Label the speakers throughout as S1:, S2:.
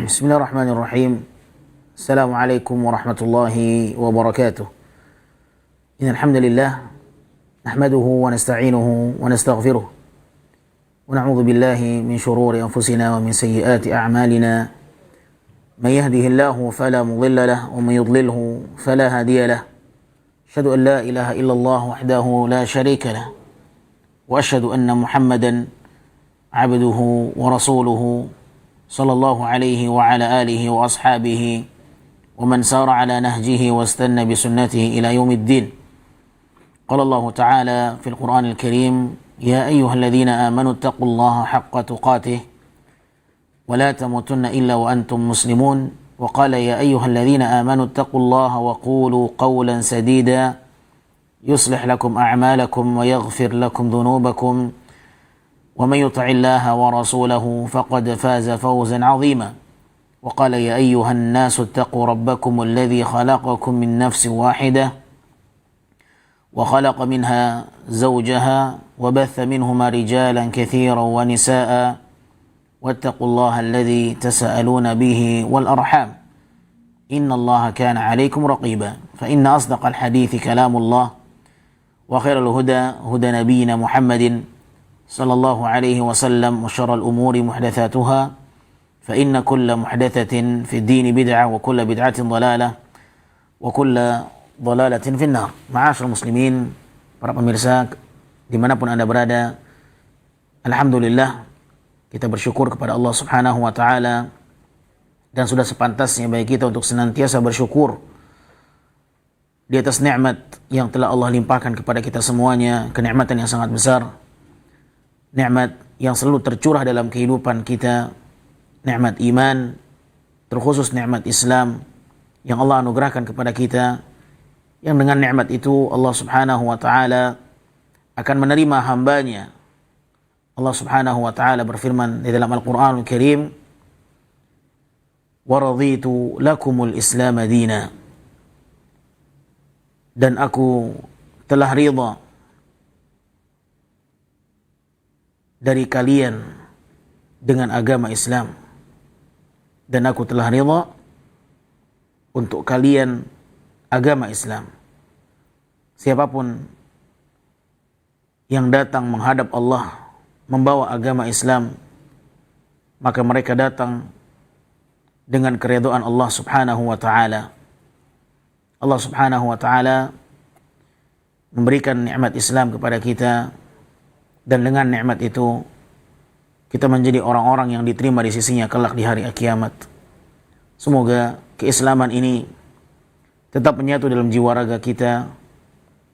S1: بسم الله الرحمن الرحيم. السلام عليكم ورحمة الله وبركاته. إن الحمد لله نحمده ونستعينه ونستغفره ونعوذ بالله من شرور أنفسنا ومن سيئات أعمالنا. من يهده الله فلا مضل له ومن يضلله فلا هادي له. أشهد أن لا إله إلا الله وحده لا شريك له وأشهد أن محمدا عبده ورسوله صلى الله عليه وعلى آله وأصحابه ومن سار على نهجه واستنى بسنته إلى يوم الدين. قال الله تعالى في القرآن الكريم: يا أيها الذين آمنوا اتقوا الله حق تقاته ولا تموتن إلا وأنتم مسلمون. وقال: يا أيها الذين آمنوا اتقوا الله وقولوا قولا سديدا يصلح لكم أعمالكم ويغفر لكم ذنوبكم ومن يطع الله ورسوله فقد فاز فوزا عظيما. وقال: يا أيها الناس اتقوا ربكم الذي خلقكم من نفس واحدة وخلق منها زوجها وبث منهما رجالا كثيرا ونساء واتقوا الله الذي تساءلون به والأرحام إن الله كان عليكم رقيبا. فإن أصدق الحديث كلام الله وخير الهدى هدى نبينا محمد صلى الله عليه وسلم وشر الأمور محدثاتها فإن كل محدثة في الدين بدعة وكل بدعة ضلالة وكل ضلالة في النار. Ma'asyiral muslimin, para pemirsa dimanapun Anda berada, alhamdulillah kita bersyukur kepada Allah Subhanahu wa taala, dan sudah sepantasnya bagi kita untuk senantiasa bersyukur di atas nikmat yang telah Allah limpahkan kepada kita semuanya, kenikmatan yang sangat besar, nikmat yang selalu tercurah dalam kehidupan kita, nikmat iman, terkhusus nikmat Islam yang Allah anugerahkan kepada kita, yang dengan nikmat itu Allah Subhanahu wa taala akan menerima hambanya. Allah Subhanahu wa taala berfirman di dalam Al-Qur'anul Karim: "Wa raditu lakumul Islam dina." Dan aku telah ridha dari kalian dengan agama Islam, dan aku telah ridha untuk kalian agama Islam. Siapapun yang datang menghadap Allah membawa agama Islam, maka mereka datang dengan keridhaan Allah Subhanahu wa taala. Allah Subhanahu wa taala memberikan nikmat Islam kepada kita, dan dengan nikmat itu kita menjadi orang-orang yang diterima di sisinya kelak di hari kiamat. Semoga keislaman ini tetap menyatu dalam jiwa raga kita.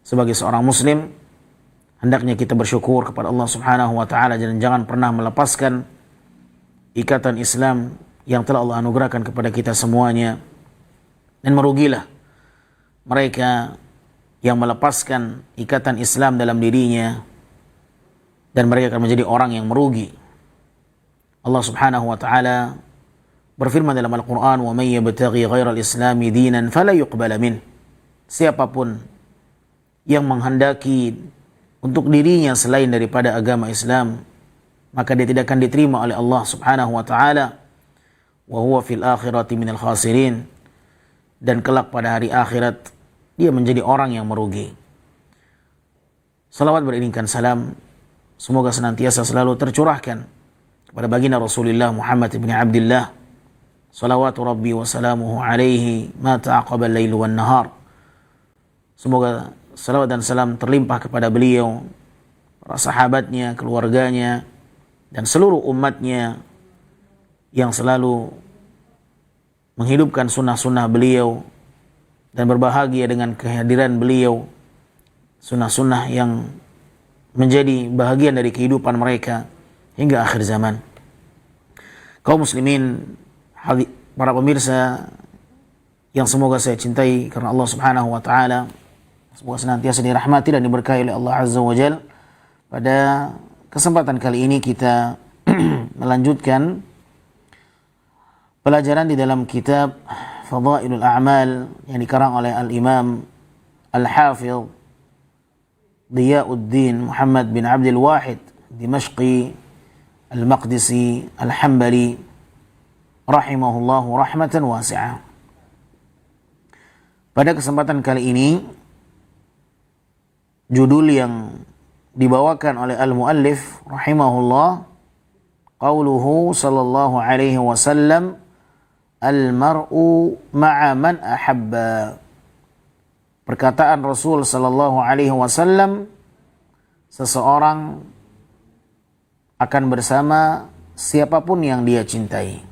S1: Sebagai seorang muslim, hendaknya kita bersyukur kepada Allah Subhanahu wa taala dan jangan pernah melepaskan ikatan Islam yang telah Allah anugerahkan kepada kita semuanya. Dan merugilah mereka yang melepaskan ikatan Islam dalam dirinya, dan mereka akan menjadi orang yang merugi. Allah Subhanahu wa taala berfirman dalam Al-Qur'an: "Wa may yabtaghi ghairal islami dinan fala yuqbala min." Siapapun yang menghendaki untuk dirinya selain daripada agama Islam, maka dia tidak akan diterima oleh Allah Subhanahu wa taala. Wa huwa fil akhirati minal khasirin. Dan kelak pada hari akhirat dia menjadi orang yang merugi. Salawat beriringkan salam semoga senantiasa selalu tercurahkan kepada baginda Rasulullah Muhammad ibn Abdullah, salawatu rabbi wa salamuhu alaihi ma ta'aqaba al-lailu wan nahar. Semoga salawat dan salam terlimpah kepada beliau, para sahabatnya, keluarganya, dan seluruh umatnya yang selalu menghidupkan sunnah-sunnah beliau dan berbahagia dengan kehadiran beliau, sunnah-sunnah yang menjadi bahagian dari kehidupan mereka hingga akhir zaman. Kaum muslimin, para pemirsa yang semoga saya cintai karena Allah Subhanahu wa taala, semoga senantiasa dirahmati dan diberkahi oleh Allah Azza wa Jalla. Pada kesempatan kali ini kita melanjutkan pelajaran di dalam kitab Fadailul A'mal yang dikarang oleh Al-Imam Al-Hafidh Diyauddin Muhammad bin Abdul Wahid Dimashqi Al-Maqdisi Al-Hambali rahimahullahu rahmatan wasi'ah. Pada kesempatan kali ini, judul yang dibawakan oleh al-muallif rahimahullah, qauluhu sallallahu alaihi wasallam, al-mar'u ma'a man ahabba. Perkataan Rasul sallallahu alaihi wasallam, seseorang akan bersama siapapun yang dia cintai.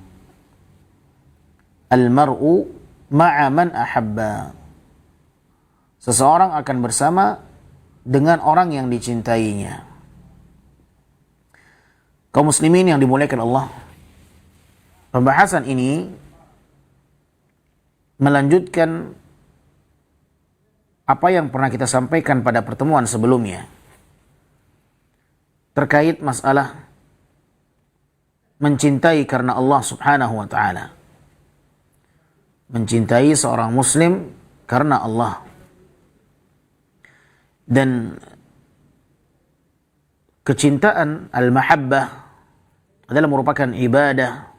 S1: Al-mar'u ma'a man ahabba. Seseorang akan bersama dengan orang yang dicintainya. Kaum muslimin yang dimuliakan Allah, pembahasan ini melanjutkan apa yang pernah kita sampaikan pada pertemuan sebelumnya terkait masalah mencintai karena Allah subhanahu wa ta'ala. Mencintai seorang muslim karena Allah. Dan kecintaan al-mahabbah adalah merupakan ibadah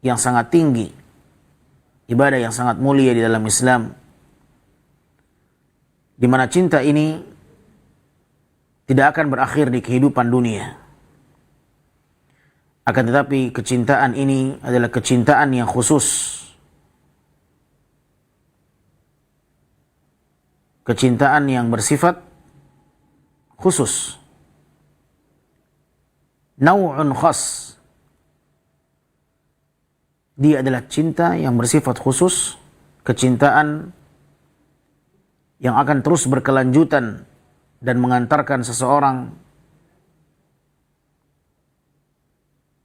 S1: yang sangat tinggi, ibadah yang sangat mulia di dalam Islam, di mana cinta ini tidak akan berakhir di kehidupan dunia. Akan tetapi kecintaan ini adalah kecintaan yang khusus, kecintaan yang bersifat khusus, nau'un khas. Dia adalah cinta yang bersifat khusus, kecintaan yang akan terus berkelanjutan dan mengantarkan seseorang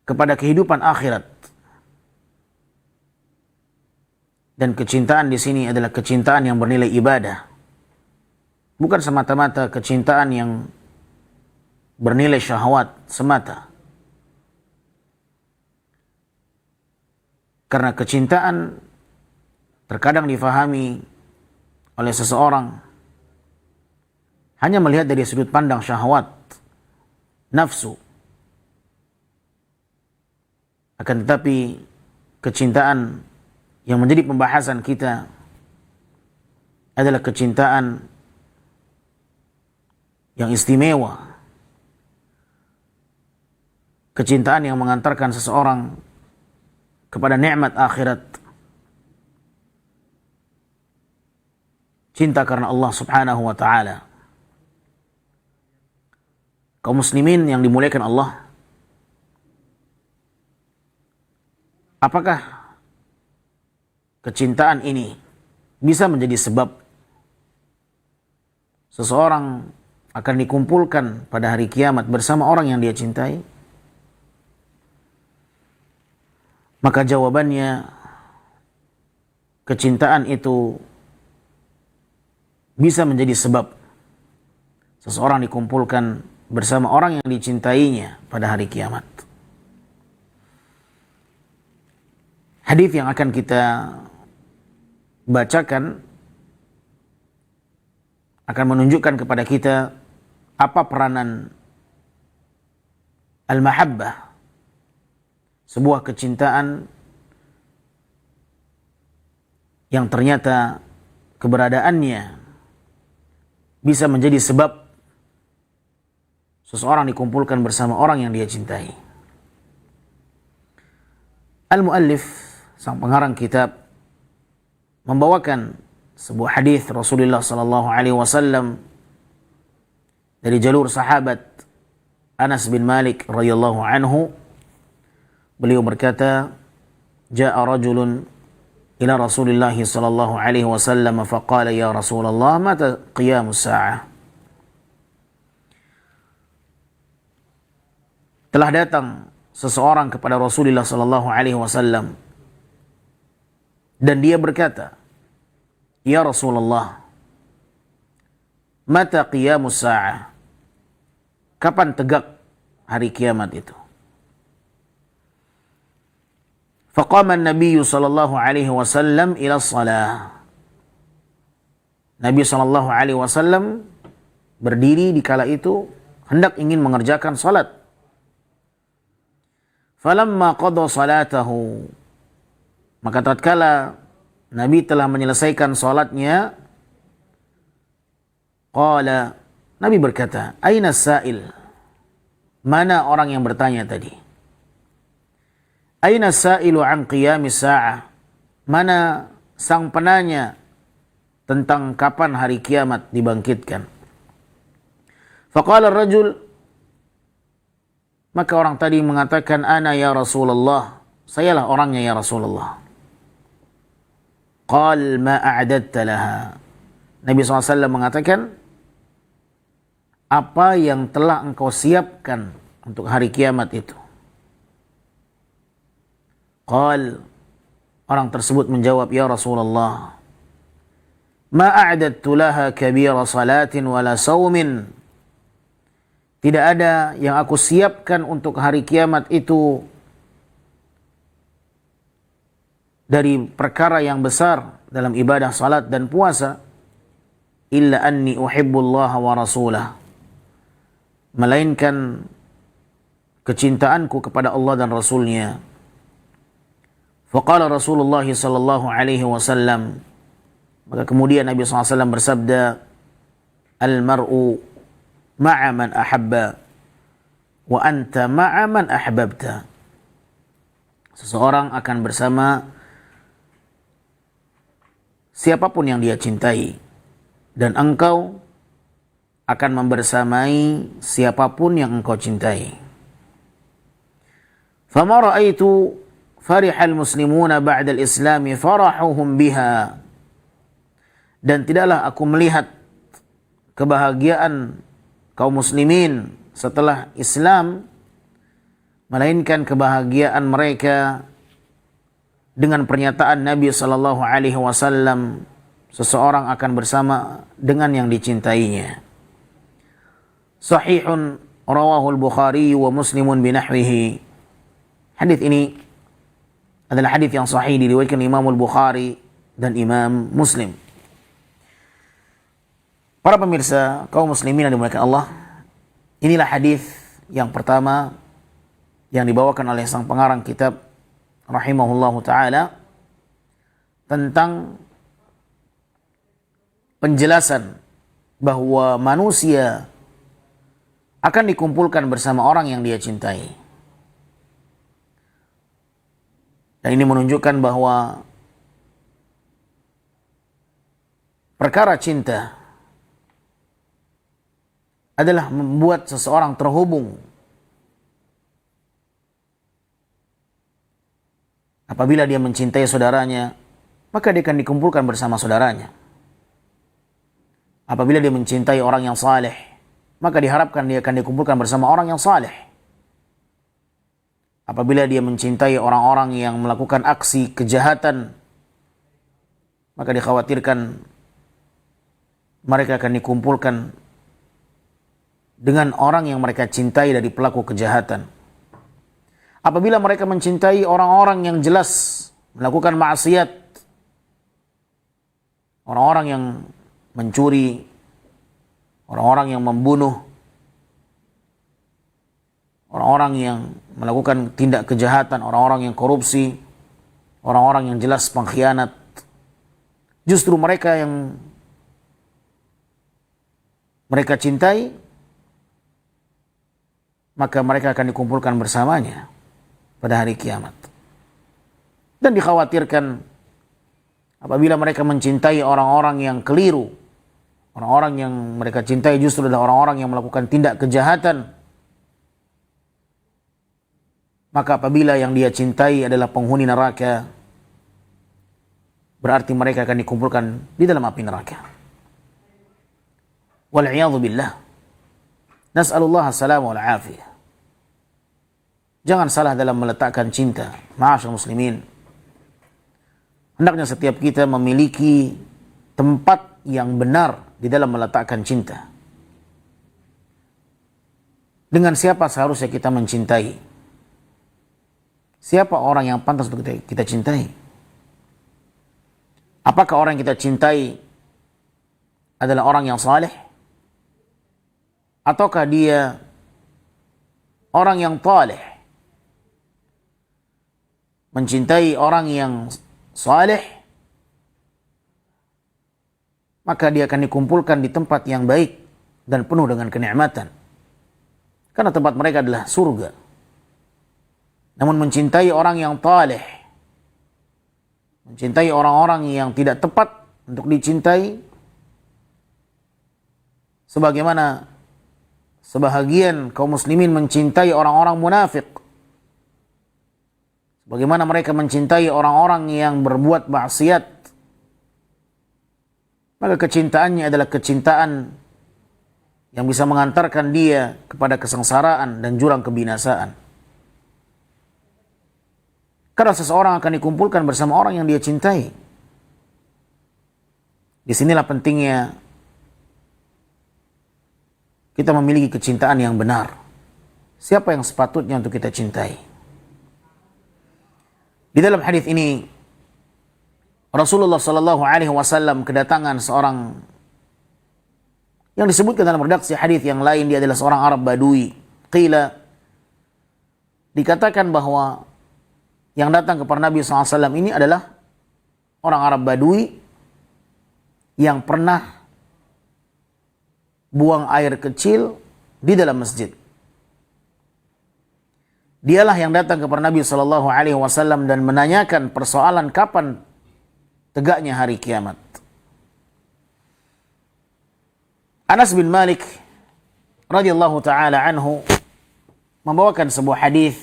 S1: kepada kehidupan akhirat. Dan kecintaan di sini adalah kecintaan yang bernilai ibadah. Bukan semata-mata kecintaan yang bernilai syahwat semata. Karena kecintaan terkadang difahami oleh seseorang hanya melihat dari sudut pandang syahwat, nafsu. Akan tetapi kecintaan yang menjadi pembahasan kita adalah kecintaan yang istimewa, kecintaan yang mengantarkan seseorang kepada nikmat akhirat, cinta karena Allah subhanahu wa ta'ala. Kaum muslimin yang dimuliakan Allah, apakah kecintaan ini bisa menjadi sebab seseorang akan dikumpulkan pada hari kiamat bersama orang yang dia cintai? Maka jawabannya, kecintaan itu bisa menjadi sebab seseorang dikumpulkan bersama orang yang dicintainya pada hari kiamat. Hadis yang akan kita bacakan akan menunjukkan kepada kita apa peranan al-mahabbah, sebuah kecintaan yang ternyata keberadaannya bisa menjadi sebab seseorang dikumpulkan bersama orang yang dia cintai. Al-muallif, sang pengarang kitab, membawakan sebuah hadis Rasulullah sallallahu alaihi wasallam dari jalur sahabat Anas bin Malik radhiyallahu anhu. Beliau berkata, "Ja'a rajulun ila Rasulillah sallallahu alaihi wasallam faqala ya Rasulullah, mata qiyamus sa'ah?" Telah datang seseorang kepada Rasulullah sallallahu alaihi wasallam dan dia berkata, "Ya Rasulullah, mata qiyamus sa'ah?" Kapan tegak hari kiamat itu? Faqama an-nabiy sallallahu alaihi wasallam ila shalah. Nabi sallallahu alaihi wasallam berdiri di kala itu hendak ingin mengerjakan salat. Falamma qada salatahu, Maka tatkala Nabi telah menyelesaikan salatnya, qala, Nabi berkata, "Aina sa'il?" Mana orang yang bertanya tadi? "Aina sa'ilu an qiyamis sa'ah?" Mana sang penanya tentang kapan hari kiamat dibangkitkan? Faqala ar-rajul, maka orang tadi mengatakan, "Ana ya Rasulullah." Sayalah orangnya ya Rasulullah. Qal ma a'dadta laha. Nabi SAW mengatakan, apa yang telah engkau siapkan untuk hari kiamat itu? Qal, orang tersebut menjawab, ya Rasulullah, ma a'dadtu laha kabira salatin wala saumin. Tidak ada yang aku siapkan untuk hari kiamat itu dari perkara yang besar dalam ibadah salat dan puasa, illa anni uhibbullaha wa rasulah, melainkan kecintaanku kepada Allah dan Rasulnya. Faqala Rasulullah sallallahu alaihi wasallam, maka kemudian Nabi SAW bersabda, al-mar'u ma'a man ahabba wa anta ma'a man ahbabta. Seseorang akan bersama siapapun yang dia cintai, dan engkau akan membersamai siapapun yang engkau cintai. Fama ra'aitu farihal muslimuna ba'dal islami farahuhum biha. Dan tidaklah aku melihat kebahagiaan kaum muslimin setelah Islam, melainkan kebahagiaan mereka dengan pernyataan Nabi sallallahu alaihi wasallam, seseorang akan bersama dengan yang dicintainya. Sahihun rawahu al-Bukhari wa Muslimun binahwihi. Hadis ini adalah hadis yang sahih, diriwayatkan Imam al-Bukhari dan Imam Muslim. Para pemirsa kaum muslimin yang dimuliakan Allah, inilah hadis yang pertama yang dibawakan oleh sang pengarang kitab rahimahullahu ta'ala tentang penjelasan bahwa manusia akan dikumpulkan bersama orang yang dia cintai. Dan ini menunjukkan bahwa perkara cinta adalah membuat seseorang terhubung. Apabila dia mencintai saudaranya, maka dia akan dikumpulkan bersama saudaranya. Apabila dia mencintai orang yang saleh, maka diharapkan dia akan dikumpulkan bersama orang yang saleh. Apabila dia mencintai orang-orang yang melakukan aksi kejahatan, maka dikhawatirkan mereka akan dikumpulkan dengan orang yang mereka cintai dari pelaku kejahatan. Apabila mereka mencintai orang-orang yang jelas melakukan maksiat, orang-orang yang mencuri, orang-orang yang membunuh, orang-orang yang melakukan tindak kejahatan, orang-orang yang korupsi, orang-orang yang jelas pengkhianat, justru mereka yang mereka cintai, maka mereka akan dikumpulkan bersamanya pada hari kiamat. Dan dikhawatirkan apabila mereka mencintai orang-orang yang keliru, orang-orang yang mereka cintai justru adalah orang-orang yang melakukan tindak kejahatan, maka apabila yang dia cintai adalah penghuni neraka, berarti mereka akan dikumpulkan di dalam api neraka. Wal'iyadhu billah. Nas'alullah as-salamu wal-afiyah. Jangan salah dalam meletakkan cinta. Ma'asyar muslimin, hendaknya setiap kita memiliki tempat yang benar di dalam meletakkan cinta. Dengan siapa seharusnya kita mencintai? Siapa orang yang pantas untuk kita cintai? Apakah orang yang kita cintai adalah orang yang saleh? Ataukah dia orang yang taleh? Mencintai orang yang saleh, maka dia akan dikumpulkan di tempat yang baik dan penuh dengan kenikmatan. Karena tempat mereka adalah surga. Namun mencintai orang yang taleh, mencintai orang-orang yang tidak tepat untuk dicintai, sebagaimana sebahagian kaum muslimin mencintai orang-orang munafik, bagaimana mereka mencintai orang-orang yang berbuat maksiat, maka kecintaannya adalah kecintaan yang bisa mengantarkan dia kepada kesengsaraan dan jurang kebinasaan. Karena seseorang akan dikumpulkan bersama orang yang dia cintai. Disinilah pentingnya kita memiliki kecintaan yang benar. Siapa yang sepatutnya untuk kita cintai? Di dalam hadis ini Rasulullah sallallahu alaihi wasallam kedatangan seorang yang disebutkan dalam redaksi hadis yang lain, dia adalah seorang Arab Badui. Qila, dikatakan bahwa yang datang kepada Nabi SAW ini adalah orang Arab Badui yang pernah buang air kecil di dalam masjid. Dialah yang datang kepada Nabi SAW dan menanyakan persoalan kapan tegaknya hari kiamat. Anas bin Malik radhiyallahu taala anhu membawakan sebuah hadis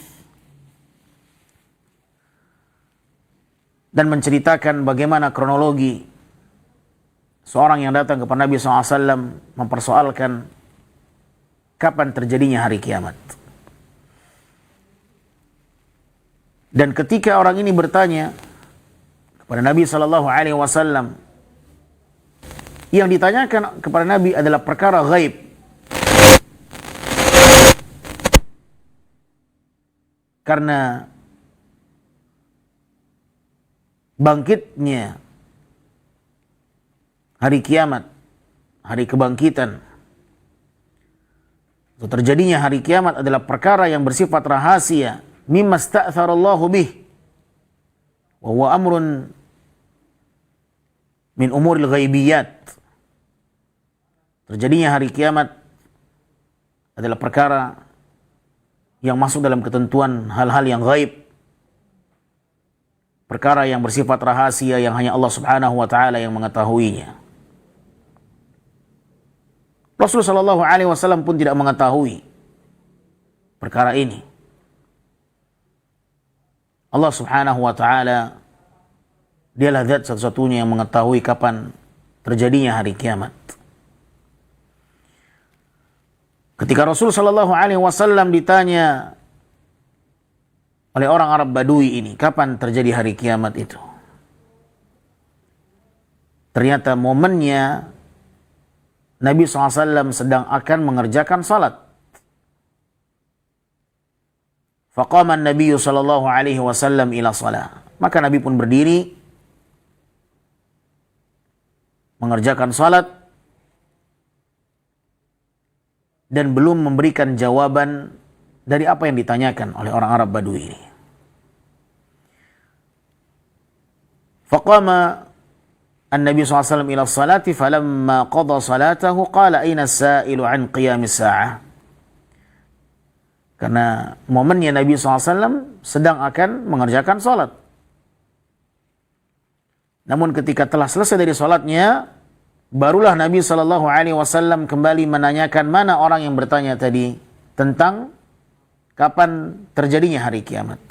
S1: dan menceritakan bagaimana kronologi seorang yang datang kepada Nabi SAW mempersoalkan kapan terjadinya hari kiamat. Dan ketika orang ini bertanya kepada Nabi SAW, yang ditanyakan kepada Nabi adalah perkara gaib. Karena bangkitnya hari kiamat, hari kebangkitan, atau terjadinya hari kiamat adalah perkara yang bersifat rahasia, mimma sta'tharallahu bih, wa huwa amrun min umuril ghaibiyat. Terjadinya hari kiamat adalah perkara yang masuk dalam ketentuan hal-hal yang gaib, perkara yang bersifat rahasia yang hanya Allah Subhanahu wa taala yang mengetahuinya. Rasulullah sallallahu alaihi wasallam pun tidak mengetahui perkara ini. Allah Subhanahu wa taala dialah zat satu-satunya yang mengetahui kapan terjadinya hari kiamat. Ketika Rasul sallallahu alaihi wasallam ditanya oleh orang Arab Badui ini, kapan terjadi hari kiamat itu? Ternyata momennya Nabi SAW sedang akan mengerjakan salat. Faqama an-Nabi sallallahu alaihi wasallam ila salat. Maka Nabi pun berdiri mengerjakan salat dan belum memberikan jawaban dari apa yang ditanyakan oleh orang Arab Badui ini. Faqama an-Nabi SAW ila salati falamma qada salatahu qala aina as-sa'ilu an qiyamis sa'ah. Karena momennya Nabi SAW sedang akan mengerjakan salat. Namun ketika telah selesai dari salatnya, barulah Nabi SAW kembali menanyakan mana orang yang bertanya tadi tentang kapan terjadinya hari kiamat.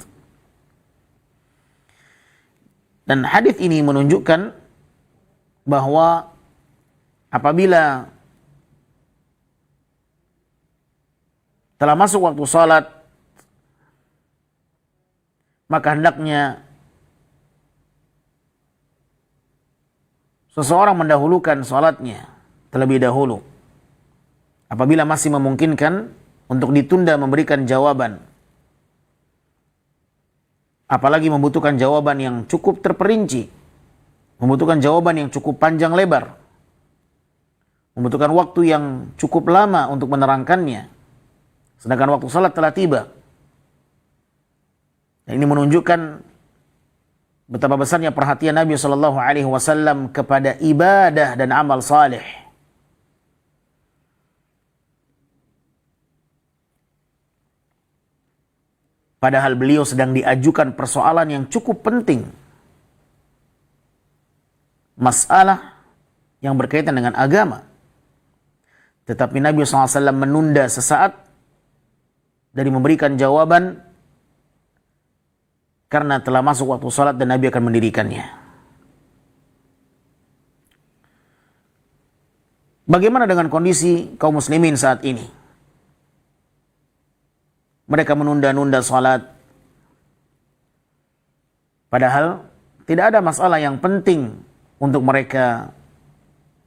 S1: Dan hadis ini menunjukkan bahwa apabila telah masuk waktu salat, maka hendaknya seseorang mendahulukan salatnya terlebih dahulu. Apabila masih memungkinkan untuk ditunda memberikan jawaban, apalagi membutuhkan jawaban yang cukup terperinci, membutuhkan jawaban yang cukup panjang lebar, membutuhkan waktu yang cukup lama untuk menerangkannya, sedangkan waktu salat telah tiba. Dan ini menunjukkan betapa besarnya perhatian Nabi Shallallahu Alaihi Wasallam kepada ibadah dan amal saleh. Padahal beliau sedang diajukan persoalan yang cukup penting. Masalah yang berkaitan dengan agama. Tetapi Nabi SAW menunda sesaat dari memberikan jawaban karena telah masuk waktu salat dan Nabi akan mendirikannya. Bagaimana dengan kondisi kaum muslimin saat ini? Mereka menunda-nunda salat. Padahal tidak ada masalah yang penting untuk mereka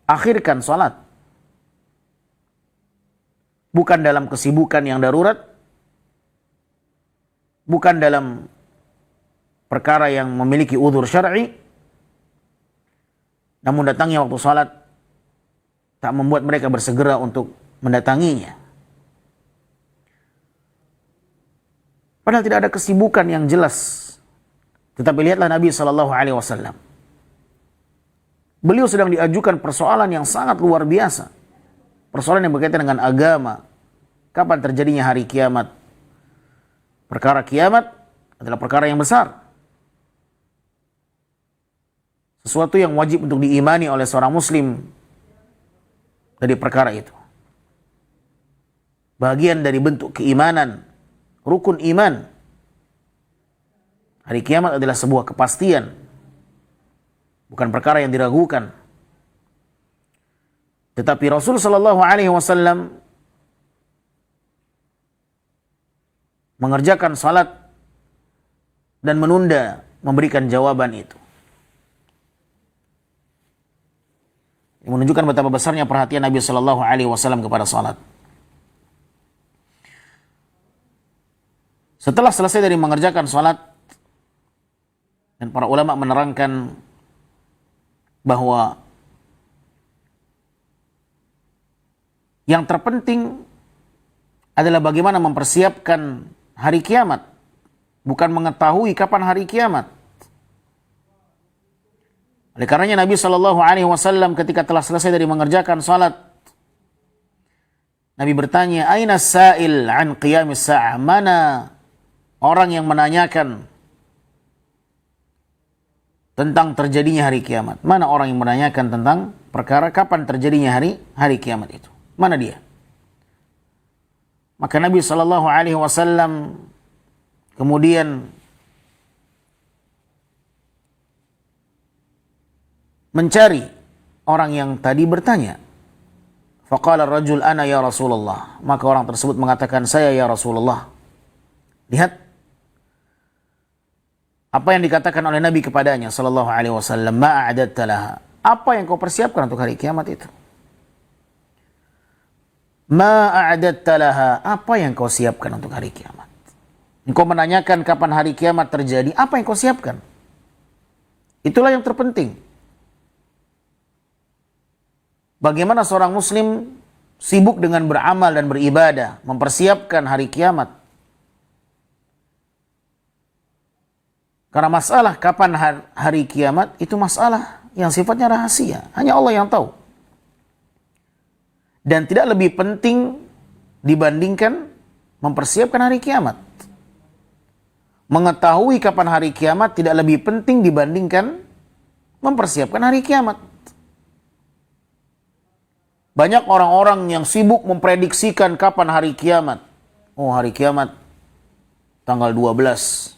S1: akhirkan salat. Bukan dalam kesibukan yang darurat, bukan dalam perkara yang memiliki uzur syar'i, namun datangnya waktu salat tak membuat mereka bersegera untuk mendatanginya. Padahal tidak ada kesibukan yang jelas. Tetapi lihatlah Nabi SAW. Beliau sedang diajukan persoalan yang sangat luar biasa. Persoalan yang berkaitan dengan agama. Kapan terjadinya hari kiamat? Perkara kiamat adalah perkara yang besar. Sesuatu yang wajib untuk diimani oleh seorang muslim dari perkara itu. Bagian dari bentuk keimanan, rukun iman. Hari kiamat adalah sebuah kepastian. Bukan perkara yang diragukan. Tetapi Rasul sallallahu alaihi wasallam mengerjakan salat dan menunda memberikan jawaban itu. Ini menunjukkan betapa besarnya perhatian Nabi sallallahu alaihi wasallam kepada salat. Setelah selesai dari mengerjakan salat, dan para ulama menerangkan bahwa yang terpenting adalah bagaimana mempersiapkan hari kiamat, bukan mengetahui kapan hari kiamat. Oleh karenanya Nabi Shallallahu Alaihi Wasallam ketika telah selesai dari mengerjakan salat, Nabi bertanya, "Aina sa'il an qiyamis sa'ah?" Mana orang yang menanyakan tentang terjadinya hari kiamat? Mana orang yang menanyakan tentang perkara kapan terjadinya hari kiamat itu? Mana dia? Maka Nabi Shallallahu Alaihi Wasallam kemudian mencari orang yang tadi bertanya. Faqala ar-rajul ana ya Rasulullah. Maka orang tersebut mengatakan, saya ya Rasulullah. Lihat apa yang dikatakan oleh Nabi kepadanya sallallahu alaihi wasallam, ma a'dadta laha. Apa yang kau persiapkan untuk hari kiamat itu? Ma a'dadta laha. Apa yang kau siapkan untuk hari kiamat? Engkau menanyakan kapan hari kiamat terjadi, apa yang kau siapkan? Itulah yang terpenting. Bagaimana seorang muslim sibuk dengan beramal dan beribadah, mempersiapkan hari kiamat. Karena masalah kapan hari kiamat itu masalah yang sifatnya rahasia. Hanya Allah yang tahu. Dan tidak lebih penting dibandingkan mempersiapkan hari kiamat. Mengetahui kapan hari kiamat tidak lebih penting dibandingkan mempersiapkan hari kiamat. Banyak orang-orang yang sibuk memprediksikan kapan hari kiamat. Oh, hari kiamat tanggal 12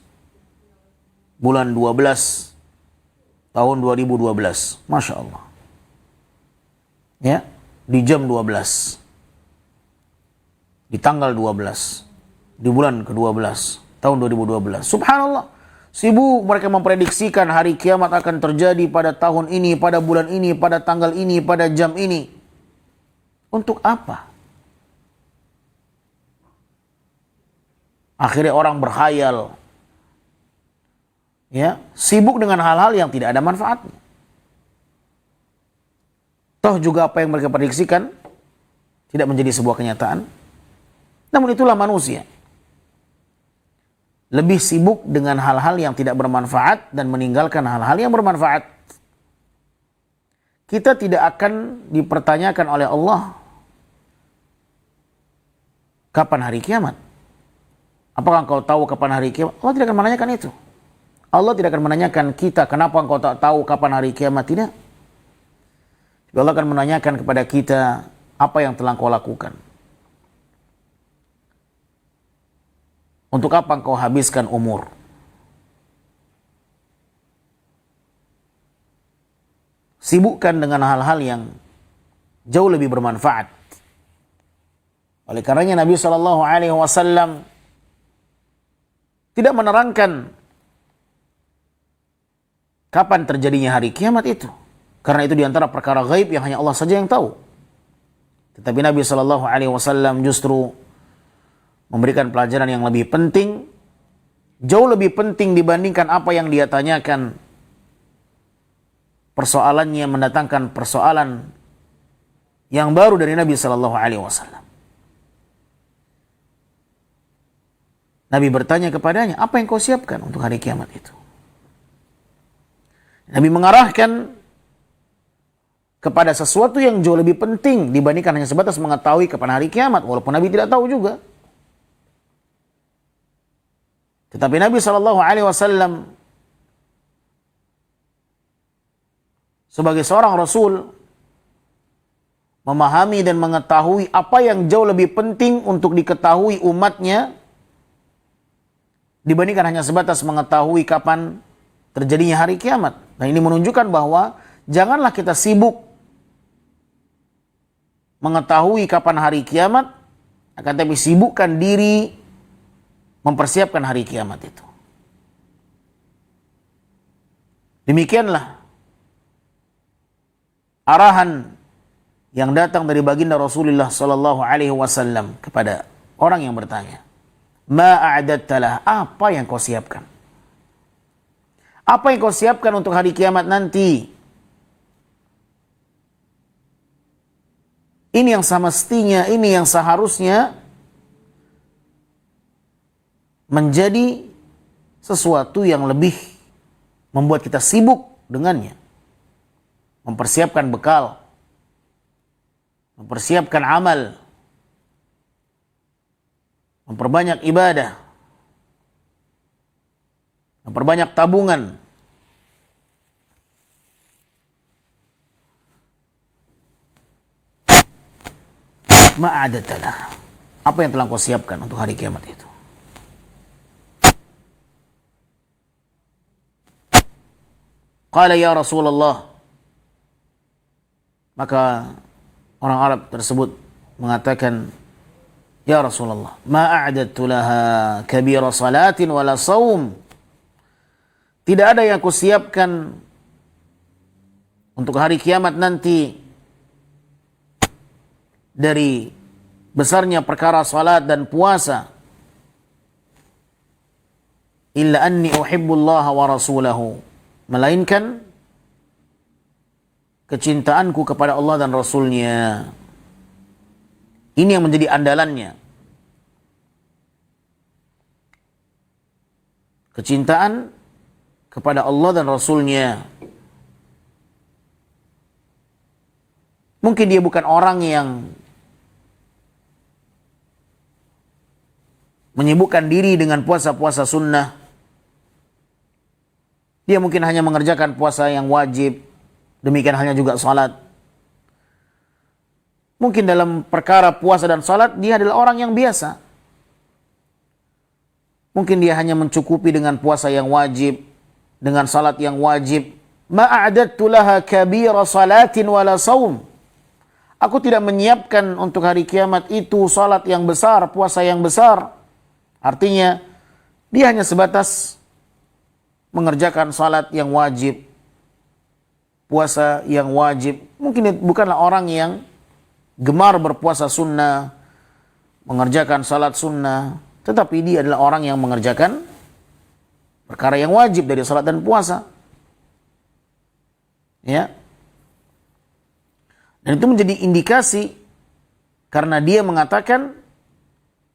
S1: bulan 12 tahun 2012. Masya Allah. Ya, di jam 12. Di tanggal 12. Di bulan ke-12 tahun 2012. Subhanallah. Sibuk mereka memprediksikan hari kiamat akan terjadi pada tahun ini, pada bulan ini, pada tanggal ini, pada jam ini. Untuk apa? Akhirnya orang berkhayal. Ya, sibuk dengan hal-hal yang tidak ada manfaatnya. Toh juga apa yang mereka prediksikan tidak menjadi sebuah kenyataan. Namun itulah manusia. lebih sibuk dengan hal-hal yang tidak bermanfaat dan meninggalkan hal-hal yang bermanfaat. Kita tidak akan dipertanyakan oleh Allah kapan hari kiamat. Apakah engkau tahu kapan hari kiamat? Allah tidak akan menanyakan itu. Allah tidak akan menanyakan kita, kenapa engkau tak tahu kapan hari kiamat? Tidak. Allah akan menanyakan kepada kita, apa yang telah engkau lakukan? Untuk apa engkau habiskan umur? Sibukkan dengan hal-hal yang jauh lebih bermanfaat. Oleh karenanya Nabi SAW tidak menerangkan kapan terjadinya hari kiamat itu. Karena itu diantara perkara gaib yang hanya Allah saja yang tahu. Tetapi Nabi SAW justru memberikan pelajaran yang lebih penting, jauh lebih penting dibandingkan apa yang dia tanyakan. Persoalannya mendatangkan persoalan yang baru dari Nabi SAW. Nabi bertanya kepadanya, apa yang kau siapkan untuk hari kiamat itu? Nabi mengarahkan kepada sesuatu yang jauh lebih penting dibandingkan hanya sebatas mengetahui kapan hari kiamat, walaupun Nabi tidak tahu juga. Tetapi Nabi SAW sebagai seorang Rasul memahami dan mengetahui apa yang jauh lebih penting untuk diketahui umatnya dibandingkan hanya sebatas mengetahui kapan terjadinya hari kiamat. Nah, ini menunjukkan bahwa janganlah kita sibuk mengetahui kapan hari kiamat, akan tapi sibukkan diri mempersiapkan hari kiamat itu. Demikianlah arahan yang datang dari baginda Rasulullah SAW kepada orang yang bertanya, ma a'adatta lah, apa yang kau siapkan? Apa yang kau siapkan untuk hari kiamat nanti? Ini yang semestinya, ini yang seharusnya menjadi sesuatu yang lebih membuat kita sibuk dengannya. Mempersiapkan bekal, mempersiapkan amal, memperbanyak ibadah, memperbanyak tabungan. Ma'adatalah, apa yang telah kau siapkan untuk hari kiamat itu? Qala ya Rasulullah, maka orang Arab tersebut mengatakan, ya Rasulullah, ma a'adadtu laha kabira salatin wala saum. Tidak ada yang kusiapkan untuk hari kiamat nanti dari besarnya perkara salat dan puasa, illa anni uhibbullaha wa rasulahu, melainkan kecintaanku kepada Allah dan Rasulnya. Ini yang menjadi andalannya. Kecintaan kepada Allah dan Rasulnya. Mungkin dia bukan orang yang menyibukkan diri dengan puasa-puasa sunnah. Dia mungkin hanya mengerjakan puasa yang wajib. Demikian halnya juga salat. Mungkin dalam perkara puasa dan salat dia adalah orang yang biasa. Mungkin dia hanya mencukupi dengan puasa yang wajib, dengan salat yang wajib. Ma'a'adattu laha kabira salatin wala saum. Aku tidak menyiapkan untuk hari kiamat itu salat yang besar, puasa yang besar. Artinya dia hanya sebatas mengerjakan salat yang wajib, puasa yang wajib. Mungkin bukanlah orang yang gemar berpuasa sunnah, mengerjakan salat sunnah, tetapi dia adalah orang yang mengerjakan perkara yang wajib dari salat dan puasa. Ya. Dan itu menjadi indikasi karena dia mengatakan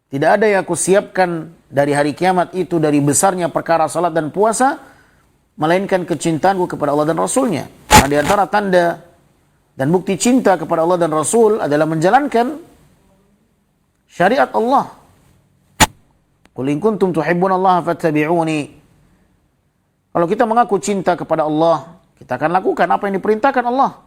S1: Tidak ada yang aku siapkan dari hari kiamat itu dari besarnya perkara salat dan puasa, melainkan kecintaanku kepada Allah dan Rasulnya. Karena di antara tanda dan bukti cinta kepada Allah dan Rasul adalah menjalankan syariat Allah. Qul in kuntum tuhibbunallaha fattabi'uni. Kalau kita mengaku cinta kepada Allah, kita akan lakukan apa yang diperintahkan Allah.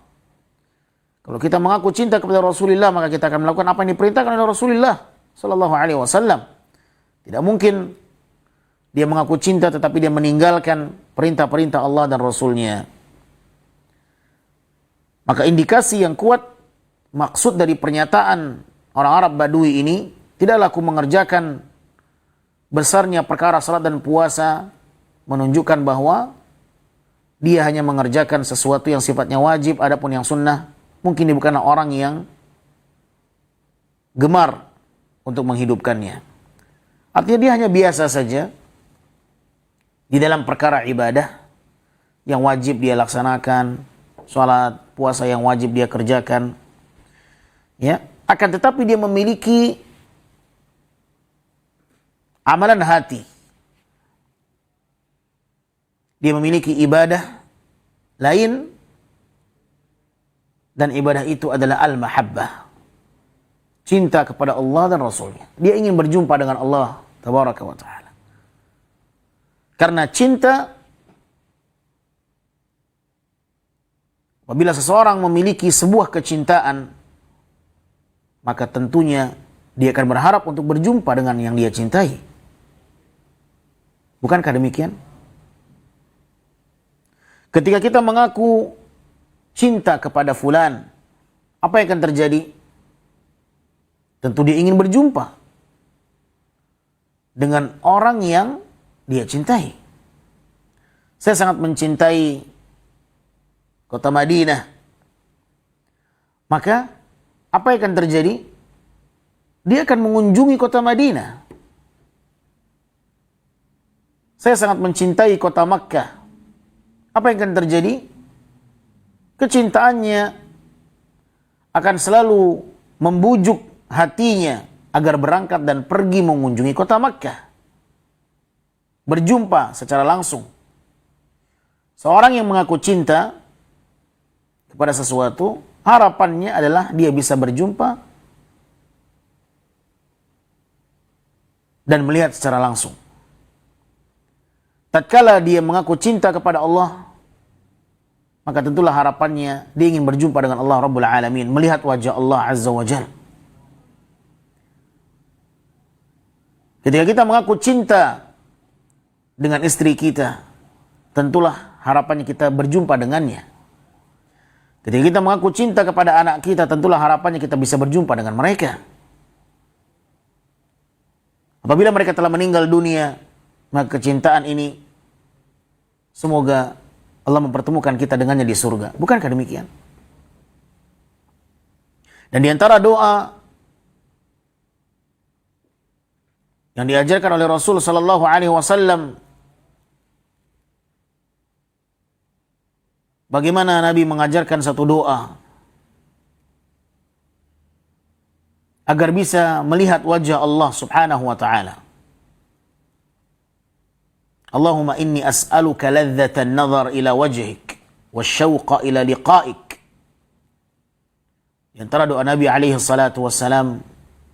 S1: Kalau kita mengaku cinta kepada Rasulullah, maka kita akan melakukan apa yang diperintahkan oleh Rasulullah sallallahu alaihi wasallam. Tidak mungkin dia mengaku cinta tetapi dia meninggalkan perintah-perintah Allah dan Rasulnya. Maka indikasi yang kuat, maksud dari pernyataan orang Arab Badui ini, tidaklah aku mengerjakan besarnya perkara salat dan puasa, menunjukkan bahwa dia hanya mengerjakan sesuatu yang sifatnya wajib, adapun yang sunnah, mungkin dia bukanlah orang yang gemar untuk menghidupkannya. Artinya dia hanya biasa saja di dalam perkara ibadah yang wajib dia laksanakan, salat, puasa yang wajib dia kerjakan. Ya, akan tetapi dia memiliki amalan hati. Dia memiliki ibadah lain dan ibadah itu adalah al-mahabbah. Cinta kepada Allah dan Rasulnya. Dia ingin berjumpa dengan Allah tabaraka wa ta'ala. Karena cinta, apabila seseorang memiliki sebuah kecintaan, maka tentunya dia akan berharap untuk berjumpa dengan yang dia cintai. Bukankah demikian? Ketika kita mengaku cinta kepada fulan, apa yang akan terjadi? Tentu dia ingin berjumpa dengan orang yang dia cintai. Saya sangat mencintai kota Madinah. Maka apa yang akan terjadi? Dia akan mengunjungi kota Madinah. Saya sangat mencintai kota Makkah. Apa yang akan terjadi? Kecintaannya akan selalu membujuk hatinya agar berangkat dan pergi mengunjungi kota Makkah. Berjumpa secara langsung. Seorang yang mengaku cinta kepada sesuatu, harapannya adalah dia bisa berjumpa dan melihat secara langsung. Tatkala dia mengaku cinta kepada Allah, maka tentulah harapannya dia ingin berjumpa dengan Allah Rabbul Alamin, melihat wajah Allah Azza wa Jalla. Ketika kita mengaku cinta dengan istri kita, tentulah harapannya kita berjumpa dengannya. Ketika kita mengaku cinta kepada anak kita, tentulah harapannya kita bisa berjumpa dengan mereka. Apabila mereka telah meninggal dunia, maka kecintaan ini semoga Allah mempertemukan kita dengannya di surga. Bukankah demikian? Dan di antara doa yang diajarkan oleh Rasul sallallahu alaihi wasallam, bagaimana Nabi mengajarkan satu doa agar bisa melihat wajah Allah Subhanahu wa taala. Allahumma inni as'aluka ladzatan nazar ila wajhik wasyauqa ila liqa'ik. Di antara doa Nabi alaihi salatu wassalam,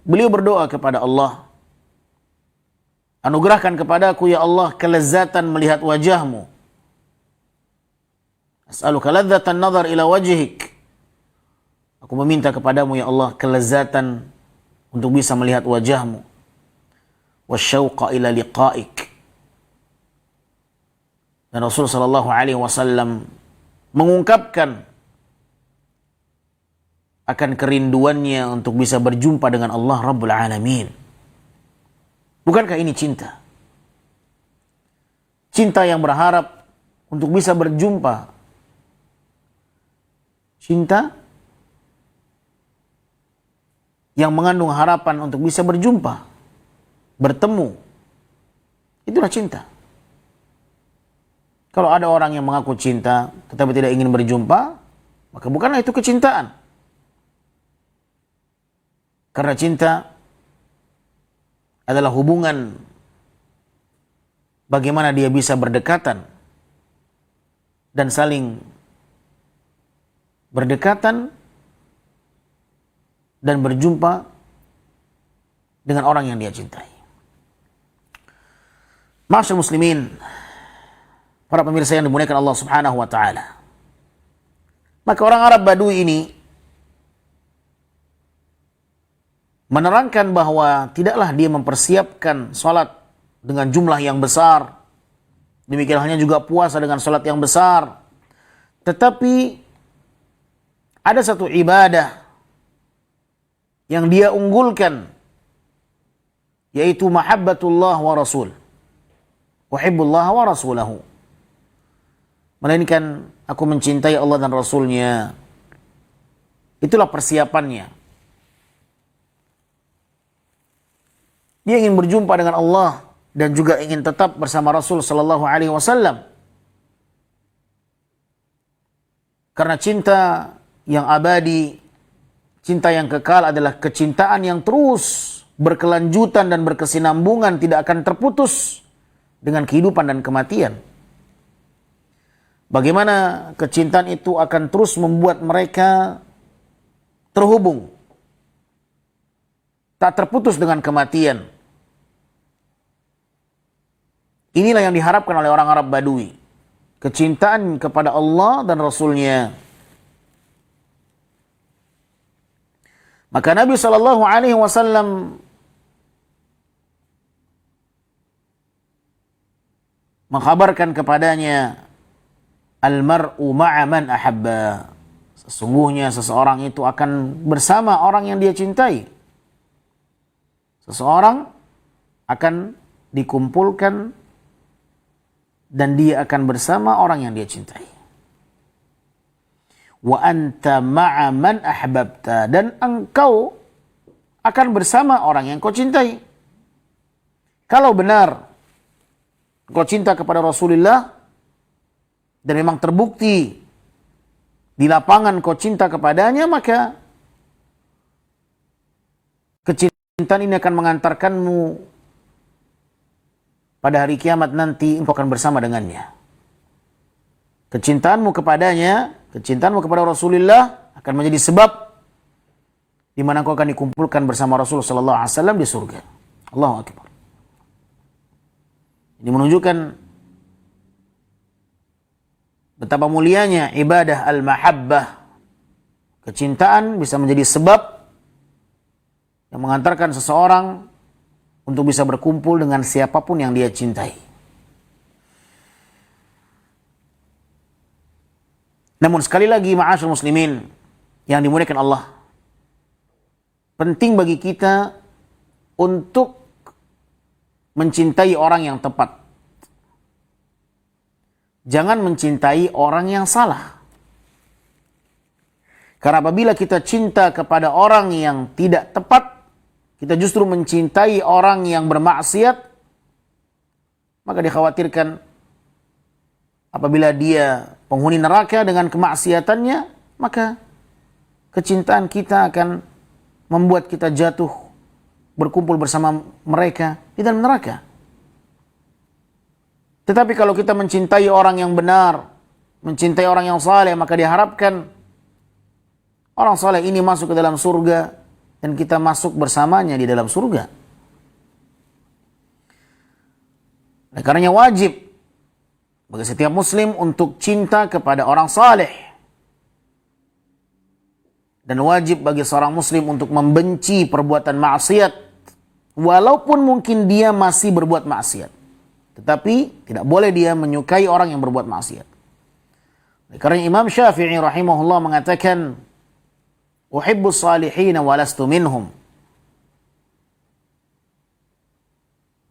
S1: beliau berdoa kepada Allah, anugerahkan kepadaku ya Allah kelezatan melihat wajahmu. As'aluka ladzatan nazar ila wajhik. Aku meminta kepadamu ya Allah kelezatan untuk bisa melihat wajahmu. Wasyauqa ila liqa'ik. Dan Rasul sallallahu alaihi wasallam mengungkapkan akan kerinduannya untuk bisa berjumpa dengan Allah Rabbul Alamin. Bukankah ini cinta? Cinta yang berharap untuk bisa berjumpa. Cinta yang mengandung harapan untuk bisa berjumpa, bertemu. Itulah cinta. Kalau ada orang yang mengaku cinta tetapi tidak ingin berjumpa, maka bukanlah itu kecintaan. Karena cinta adalah hubungan bagaimana dia bisa berdekatan dan saling berdekatan dan berjumpa dengan orang yang dia cintai. Ma'asyiral muslimin, para pemirsa yang dimuliakan Allah Subhanahu wa taala. Maka orang Arab Badui ini menerangkan bahwa tidaklah dia mempersiapkan salat dengan jumlah yang besar. Demikian halnya juga puasa dengan salat yang besar. Tetapi ada satu ibadah yang dia unggulkan, yaitu mahabbatullah wa rasul. Uhibbullah wa rasulahu. Melainkan aku mencintai Allah dan Rasulnya. Itulah persiapannya. Dia ingin berjumpa dengan Allah dan juga ingin tetap bersama Rasul sallallahu alaihi wasallam. Karena cinta yang abadi, cinta yang kekal adalah kecintaan yang terus berkelanjutan dan berkesinambungan, tidak akan terputus dengan kehidupan dan kematian. Bagaimana kecintaan itu akan terus membuat mereka terhubung, tak terputus dengan kematian. Inilah yang diharapkan oleh orang Arab Badui. Kecintaan kepada Allah dan Rasulnya. Maka Nabi SAW mengkhabarkan kepadanya, Al-mar'u ma'a man ahabba. Sesungguhnya seseorang itu akan bersama orang yang dia cintai. Seseorang akan dikumpulkan dan dia akan bersama orang yang dia cintai. Wa anta ma'a man ahbabta. Dan engkau akan bersama orang yang kau cintai. Kalau benar kau cinta kepada Rasulullah dan memang terbukti di lapangan kau cinta kepadanya, maka kecintaan ini akan mengantarkanmu pada hari kiamat nanti engkau akan bersama dengannya. Kecintaanmu kepadanya, kecintaanmu kepada Rasulullah akan menjadi sebab di mana engkau akan dikumpulkan bersama Rasulullah sallallahu alaihi wasallam di surga. Allahu akbar. Ini menunjukkan betapa mulianya ibadah al-mahabbah. Kecintaan bisa menjadi sebab yang mengantarkan seseorang untuk bisa berkumpul dengan siapapun yang dia cintai. Namun sekali lagi, ma'asyiral muslimin yang dimuliakan Allah, penting bagi kita untuk mencintai orang yang tepat. Jangan mencintai orang yang salah. Karena apabila kita cinta kepada orang yang tidak tepat, kita justru mencintai orang yang bermaksiat, maka dikhawatirkan apabila dia penghuni neraka dengan kemaksiatannya, maka kecintaan kita akan membuat kita jatuh berkumpul bersama mereka di dalam neraka. Tetapi kalau kita mencintai orang yang benar, mencintai orang yang saleh, maka diharapkan orang saleh ini masuk ke dalam surga dan kita masuk bersamanya di dalam surga. Oleh karenanya wajib bagi setiap muslim untuk cinta kepada orang saleh. Dan wajib bagi seorang muslim untuk membenci perbuatan maksiat, walaupun mungkin dia masih berbuat maksiat. Tetapi tidak boleh dia menyukai orang yang berbuat maksiat. Karena Imam Syafi'i rahimahullah mengatakan, Uhibbus salihina walastu minhum.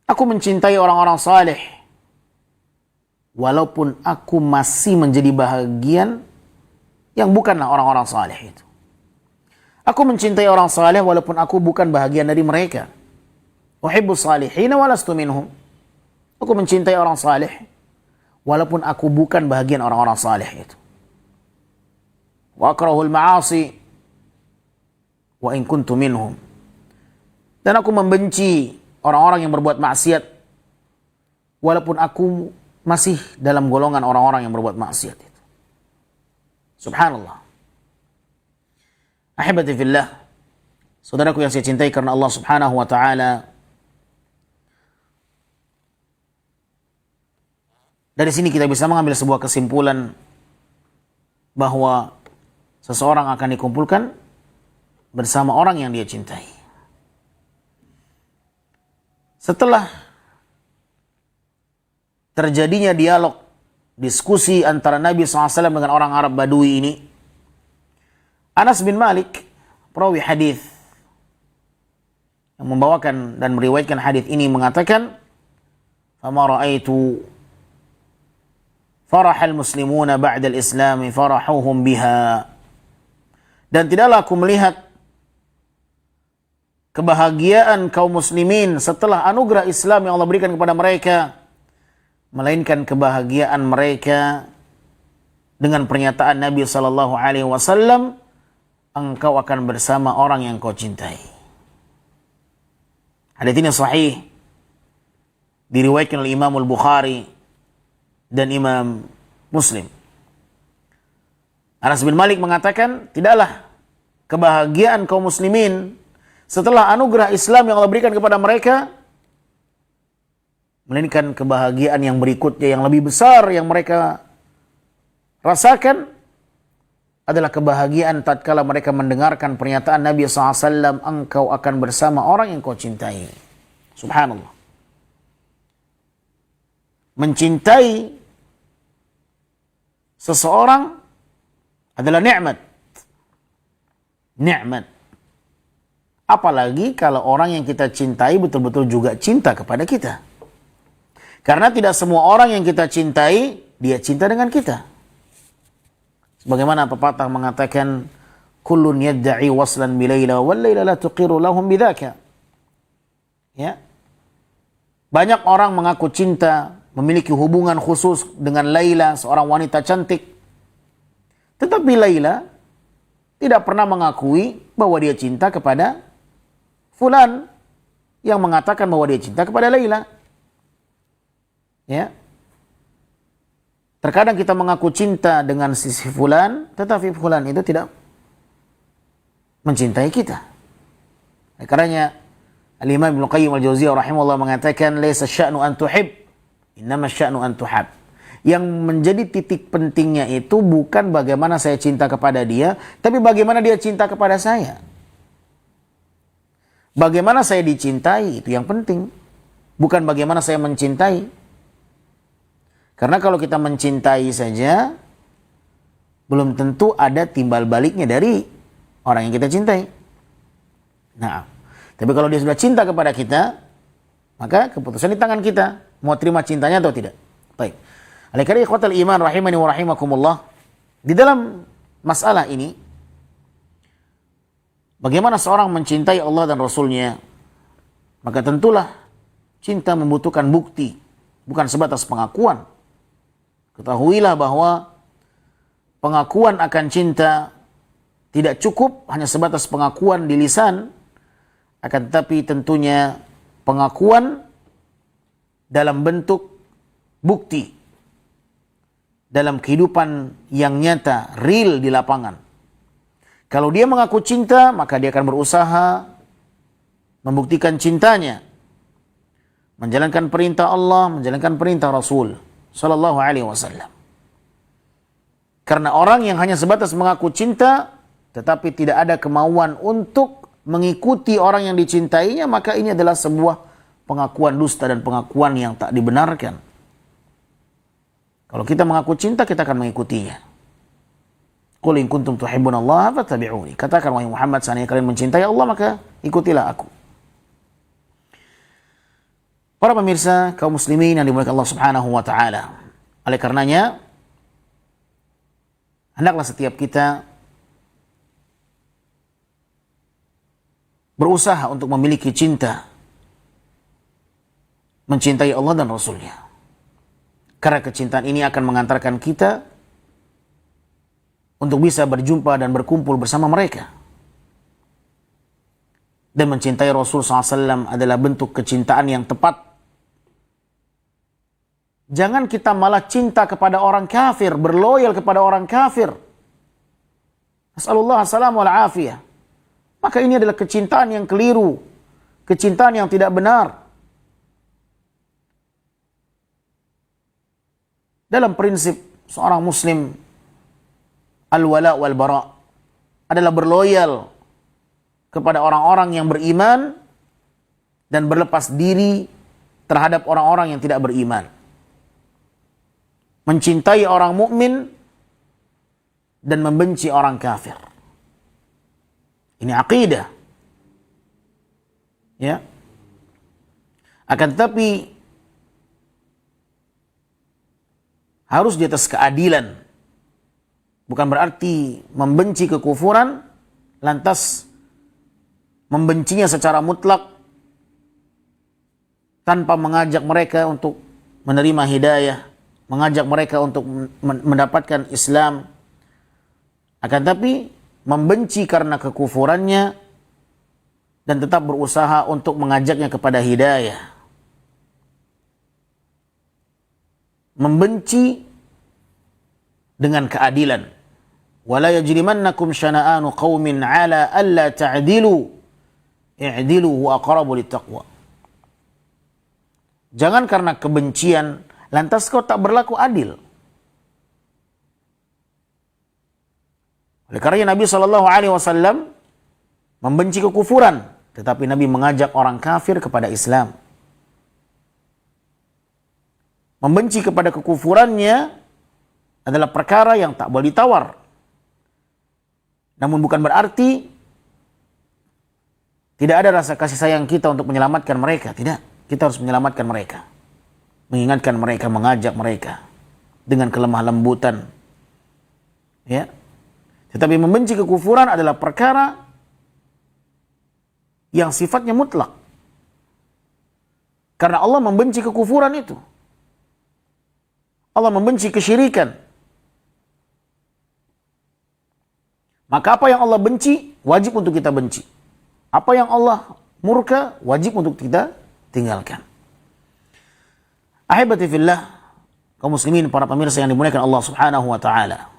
S1: Aku mencintai orang-orang saleh, walaupun aku masih menjadi bahagian yang bukanlah orang-orang saleh itu. Aku mencintai orang saleh walaupun aku bukan bahagian dari mereka. Uhibbus salihina walastu minhum. Aku mencintai orang saleh walaupun aku bukan bahagian orang-orang saleh itu. Wa akrahul ma'asi wa in kuntu minhum. Dan aku membenci orang-orang yang berbuat maksiat walaupun aku masih dalam golongan orang-orang yang berbuat maksiat itu. Subhanallah. Ahibati fillah, saudaraku yang saya cintai karena Allah Subhanahu wa taala, dari sini kita bisa mengambil sebuah kesimpulan bahwa seseorang akan dikumpulkan bersama orang yang dia cintai. Setelah terjadinya dialog, diskusi antara Nabi SAW dengan orang Arab Badui ini, Anas bin Malik, perawi hadis yang membawakan dan meriwayatkan hadis ini, mengatakan, "Fama ra'aitu farahal muslimuna ba'dal islami farahuhum biha." Dan tidaklah aku melihat kebahagiaan kaum muslimin setelah anugerah Islam yang Allah berikan kepada mereka, melainkan kebahagiaan mereka dengan pernyataan Nabi SAW, engkau akan bersama orang yang kau cintai. Hadits ini sahih, diriwayatkan oleh Imam Al-Bukhari dan Imam Muslim. Anas bin Malik mengatakan, tidaklah kebahagiaan kaum muslimin setelah anugerah Islam yang Allah berikan kepada mereka, melainkan kebahagiaan yang berikutnya yang lebih besar yang mereka rasakan adalah kebahagiaan tatkala mereka mendengarkan pernyataan Nabi SAW, engkau akan bersama orang yang kau cintai. Subhanallah. Mencintai seseorang adalah nikmat. Nikmat. Apalagi kalau orang yang kita cintai betul-betul juga cinta kepada kita. Karena tidak semua orang yang kita cintai, dia cinta dengan kita. Bagaimana pepatah mengatakan, kullun yadda'i waslan bilaila wal laila la tuqiru lahum bidzaka. Ya. Banyak orang mengaku cinta, memiliki hubungan khusus dengan Laila, seorang wanita cantik. Tetapi Laila tidak pernah mengakui bahwa dia cinta kepada fulan yang mengatakan bahwa dia cinta kepada Laila. Ya. Terkadang kita mengaku cinta dengan sisi fulan, tetapi fulan itu tidak mencintai kita. Karenanya Al-Imam Ibnu Qayyim Al-Jauziyah rahimahullah mengatakan, laisa sya'nu an tuhib, innama sya'nu an tuhab. Yang menjadi titik pentingnya itu bukan bagaimana saya cinta kepada dia, tapi bagaimana dia cinta kepada saya. Bagaimana saya dicintai itu yang penting, bukan bagaimana saya mencintai. Karena kalau kita mencintai saja, belum tentu ada timbal baliknya dari orang yang kita cintai. Nah, tapi kalau dia sudah cinta kepada kita, maka keputusan di tangan kita, mau terima cintanya atau tidak. Baik. Oleh karena ikhwatal iman rahimani wa rahimakumullah, di dalam masalah ini, bagaimana seorang mencintai Allah dan Rasulnya, maka tentulah cinta membutuhkan bukti, bukan sebatas pengakuan. Ketahuilah bahwa pengakuan akan cinta tidak cukup hanya sebatas pengakuan di lisan, akan tetapi tentunya pengakuan dalam bentuk bukti, dalam kehidupan yang nyata, real di lapangan. Kalau dia mengaku cinta, maka dia akan berusaha membuktikan cintanya, menjalankan perintah Allah, menjalankan perintah Rasul Sallallahu Alaihi Wasallam. Karena orang yang hanya sebatas mengaku cinta, tetapi tidak ada kemauan untuk mengikuti orang yang dicintainya, maka ini adalah sebuah pengakuan dusta dan pengakuan yang tak dibenarkan. Kalau kita mengaku cinta, kita akan mengikutinya. Qul in kuntum tuhibbunallaha fattabi'uni. Katakan wahai Muhammad, seandainya kalian mencintai Allah, maka ikutilah aku. Para pemirsa kaum muslimin yang dimuliakan Allah Subhanahu wa taala. Oleh karenanya, hendaklah setiap kita berusaha untuk memiliki cinta, mencintai Allah dan Rasulnya. Karena kecintaan ini akan mengantarkan kita untuk bisa berjumpa dan berkumpul bersama mereka. dan mencintai Rasul SAW adalah bentuk kecintaan yang tepat. Jangan kita malah cinta kepada orang kafir, berloyal kepada orang kafir. Nasallallahu assalamu wal afiyah. Maka ini adalah kecintaan yang keliru, kecintaan yang tidak benar. Dalam prinsip seorang muslim, al-wala wal bara adalah berloyal kepada orang-orang yang beriman dan berlepas diri terhadap orang-orang yang tidak beriman. Mencintai orang mukmin dan membenci orang kafir. Ini akidah. Ya. Akan tetapi harus di atas keadilan. Bukan berarti membenci kekufuran lantas membencinya secara mutlak tanpa mengajak mereka untuk menerima hidayah, mengajak mereka untuk mendapatkan Islam. Akan tapi membenci karena kekufurannya dan tetap berusaha untuk mengajaknya kepada hidayah. Membenci dengan keadilan. Wala yajrimannakum syana'anu qaumin 'ala alla ta'dilu i'dilu huwa aqrabu littaqwa. Jangan karena kebencian lantas kau tak berlaku adil. Oleh karena Nabi SAW membenci kekufuran, tetapi Nabi mengajak orang kafir kepada Islam. Membenci kepada kekufurannya adalah perkara yang tak boleh ditawar. Namun bukan berarti tidak ada rasa kasih sayang kita untuk menyelamatkan mereka. Tidak. Kita harus menyelamatkan mereka. Mengingatkan mereka, mengajak mereka dengan kelemah lembutan. Ya. Tetapi membenci kekufuran adalah perkara yang sifatnya mutlak. Karena Allah membenci kekufuran itu. Allah membenci kesyirikan. Maka apa yang Allah benci, wajib untuk kita benci. Apa yang Allah murka, wajib untuk kita tinggalkan. Ahibati fillah, kaum muslimin, para pemirsa yang dimuliakan Allah Subhanahu wa taala.